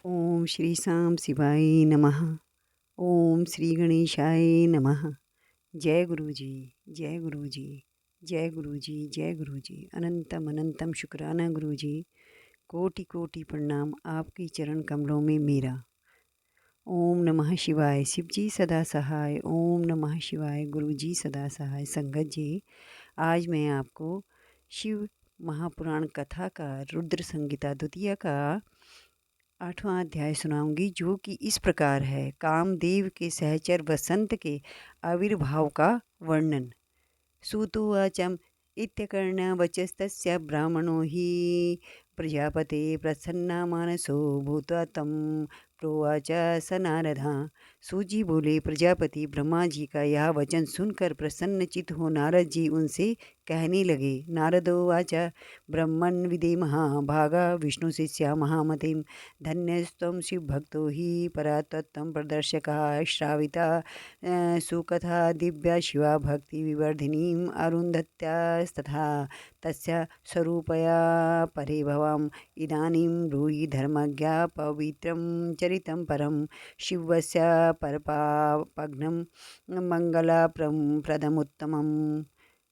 ओम श्री साम शिवाय नमः। ओम श्री गणेशाय नमः। जय गुरु जी। जय गुरु जी। जय गुरु जी। जय गुरु जी। अनंतम अनंतम शुक्राना गुरु जी। कोटि कोटि प्रणाम आपकी चरण कमलों में मेरा। ओम नमः शिवाय। शिव जी सदा सहाय। ओम नमः शिवाय। गुरु जी सदा सहाय। संगत जी, आज मैं आपको शिव महापुराण कथा का रुद्र संगीता द्वितीय का 8वां अध्याय सुनाऊंगी, जो कि इस प्रकार है। कामदेव के सहचर बसंत के आविर्भाव का वर्णन। सूतुवाचम् इत्यकर्णवचस्तस्य ब्राह्मणो हि प्रजापते प्रसन्ना मानसो भूत्वा तं प्रोवाच स नारदा। सूजी बोले, प्रजापति ब्रह्मा जी का यह वचन सुनकर प्रसन्नचित हो नारद जी उनसे कहने लगे। नारदोवाच ब्रह्मन् विदेमः भागा विष्णु शिष्या महामतिं धन्यस्त्वं शिवभक्तो हि परात्तत्त्वं प्रदर्शकः श्राविता सुकथा दिव्या शिवा भक्तिविवर्धिनीम् अरुन्धत्यास्तथा तस्य स्वरूपया परे भवाम् इदानीं ब्रूहि धर्मज्ञा पवित्रं चरितं परं शिवस्य परपापघ्नं मङ्गलप्रदमुत्तमम्।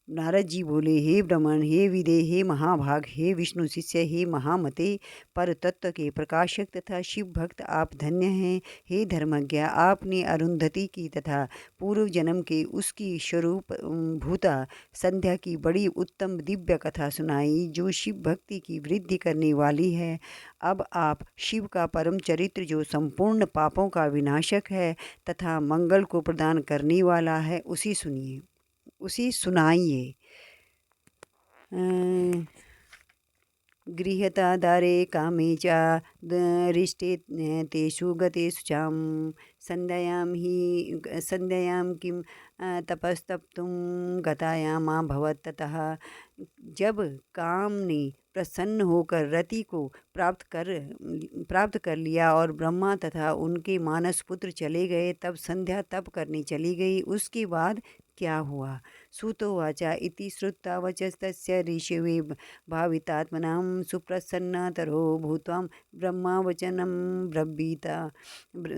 नारद जी बोले, हे ब्रह्मण, हे विदे, हे महाभाग, हे विष्णु शिष्य, हे महामते, पर तत्व के प्रकाशक तथा शिव भक्त, आप धन्य हैं। हे धर्मज्ञ, आपने अरुंधति की तथा पूर्व जन्म के उसकी स्वरूप भूता संध्या की बड़ी उत्तम दिव्य कथा सुनाई, जो शिव भक्ति की वृद्धि करने वाली है। अब आप शिव का परम चरित्र, जो संपूर्ण पापों का विनाशक है तथा मंगल को प्रदान करने वाला है, उसे सुनिए, उसे सुनाइए। गृहतादारे कामे च रिष्टे तेषु गतेषु चां संध्यायां किं तपस्तप्तुं गतायाम अभवत्। ततः जब काम ने प्रसन्न होकर रति को प्राप्त कर लिया और ब्रह्मा तथा उनके मानस पुत्र चले गए, तब संध्या तप करने चली गई। उसके बाद क्या हुआ? सूतोवाच इति श्रुत्वा वचस्तस्य ऋषिवे भावितात्मनां सुप्रसन्नतरो भूत्वा ब्रह्मा वचनं ब्रवीत।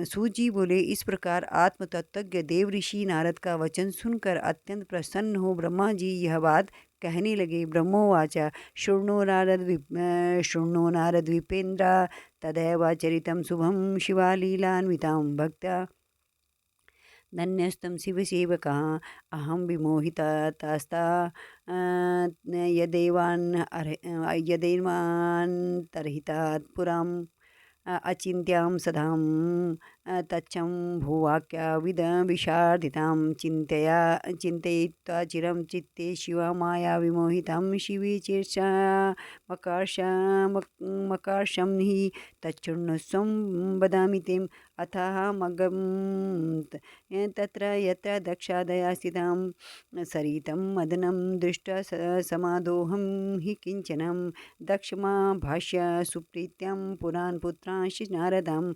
सूजी बोले, इस प्रकार आत्मतत्वज्ञ देव ऋषि नारद का वचन सुनकर अत्यंत प्रसन्न हो ब्रह्मा जी यह बात कहने लगे। ब्रह्मोवाच शृणु नारद विपेन्द्र तदैव चरितं शुभं शिवालीलान्वितां भक्त्या धन्यस्तं शिवसेवकः अहं विमोहितास्ता यदेवान्तर्हितात् पुराम् अचिन्त्यां सदां तच्छं भूवाक्याविद विशार्दितां चिन्तयित्वा चिरं चित्ते शिवमाया विमोहितं शिवे चेष्टा मकर्षं हि तच्छृण्वस्वं वदामि तेम् अथः मगं तत्र यत्र दक्षादया स्थितां सरितं मदनं दृष्ट्वा समादोहं हि किञ्चनं दक्षमा भाष्य सुप्रीत्यां पुरान् पुत्रांश्च नारदम्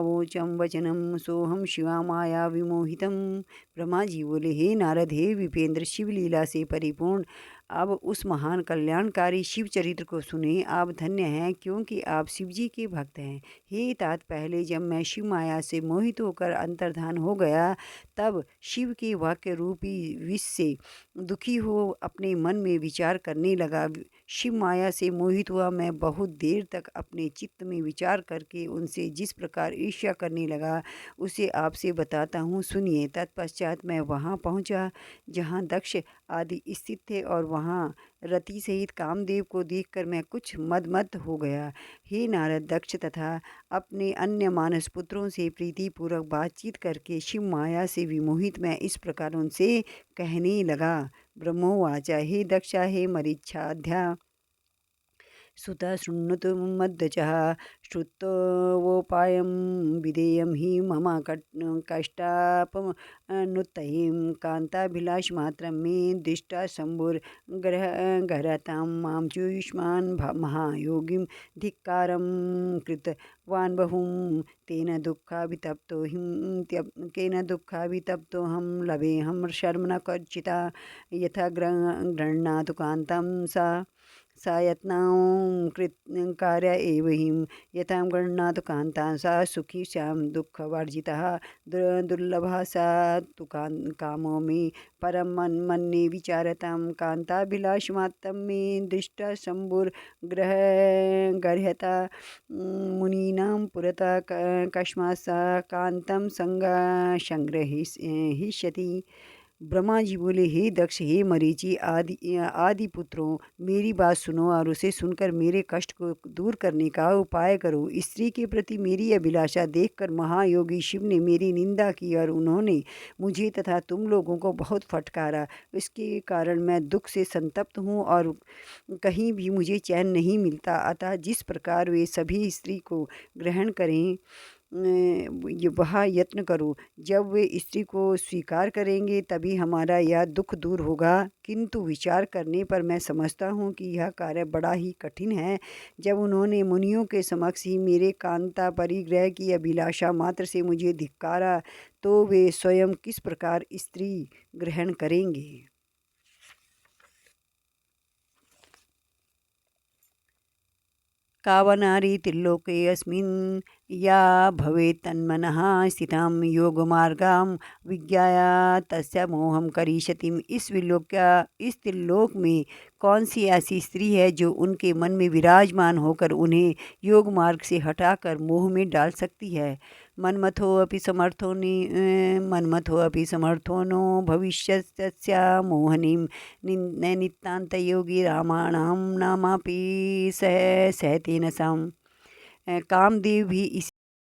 अवोचं वचनं सोहम शिवा माया विमोहितम। ब्रह्मा जी बोले, हे नारद, हे विपेंद्र, शिव लीला से परिपूर्ण अब उस महान कल्याणकारी शिव चरित्र को सुने। आप धन्य हैं, क्योंकि आप शिव जी के भक्त हैं। हे तात, पहले जब मैं शिव माया से मोहित होकर अंतर्धान हो गया, तब शिव के वाक्य रूपी विष से दुखी हो अपने मन में विचार करने लगा। शिव माया से मोहित हुआ मैं बहुत देर तक अपने चित्त में विचार करके उनसे जिस प्रकार ईर्ष्या करने लगा, उसे आपसे बताता हूँ, सुनिए। तत्पश्चात मैं वहाँ पहुँचा जहाँ दक्ष आदि स्थित थे, और वहाँ रति सहित कामदेव को देखकर मैं कुछ मदमस्त हो गया। हे नारद, दक्ष तथा अपने अन्य मानस पुत्रों से प्रीतिपूर्वक बातचीत करके शिव माया से विमोहित मैं इस प्रकार उनसे कहने लगा। ब्रह्मोवाच हे दक्षा, हे मरीच्छाध्या सुता शृण्वतु मद्वचः श्रुतवोपायं विधेयं हि मम कष्टापनुत्तयं कान्ताभिलाषमात्रं मे दृष्टा शम्भुर्गहरतां मां चूष्मान् महायोगिं धिक्कारं कृतवान् बहुं केन दुःखाभितप्तोऽहं लभेऽहं शर्म न कर्चिता यथा गृह्णातु कान्तं सा सा यत्नां कार्य एव हिं यतां गणनात् कान्तां सा सुखी श्याम दुःखवर्जितः दुर्लभः सा तु कामो मे परं मन्ये विचारतां कान्ताभिलाषमात्तं मे दृष्टा शम्भुर्गर्ह्यता मुनीनां पुरतः कस्मात् सा कान्तं संग्रहिष्यति। ब्रह्मा जी बोले, हे दक्ष, हे मरीचि आदि पुत्रों, मेरी बात सुनो और उसे सुनकर मेरे कष्ट को दूर करने का उपाय करो। स्त्री के प्रति मेरी अभिलाषा देखकर महायोगी शिव ने मेरी निंदा की और उन्होंने मुझे तथा तुम लोगों को बहुत फटकारा। इसके कारण मैं दुख से संतप्त हूँ और कहीं भी मुझे चैन नहीं मिलता। अतः जिस प्रकार वे सभी स्त्री को ग्रहण करें वह यत्न करो। जब वे स्त्री को स्वीकार करेंगे तभी हमारा यह दुख दूर होगा। किंतु विचार करने पर मैं समझता हूँ कि यह कार्य बड़ा ही कठिन है। जब उन्होंने मुनियों के समक्ष ही मेरे कांता परिग्रह की अभिलाषा मात्र से मुझे धिक्कारा तो वे स्वयं किस प्रकार स्त्री ग्रहण करेंगे। कावनारी त्रिलोके अस्मिन् या भवेत् तन्मनः स्थितां योगमार्गां विज्ञाय तस्य मोहं करिष्यति। इस त्रिलोक में कौन सी ऐसी स्त्री है जो उनके मन में विराजमान होकर उन्हें योग मार्ग से हटाकर मोह में डाल सकती है। मन्मथोऽपि समर्थो नो भविष्यस्य मोहनीं नितान्तयोगी रामाणां नामापि सहतेन साम्। कामदेव भी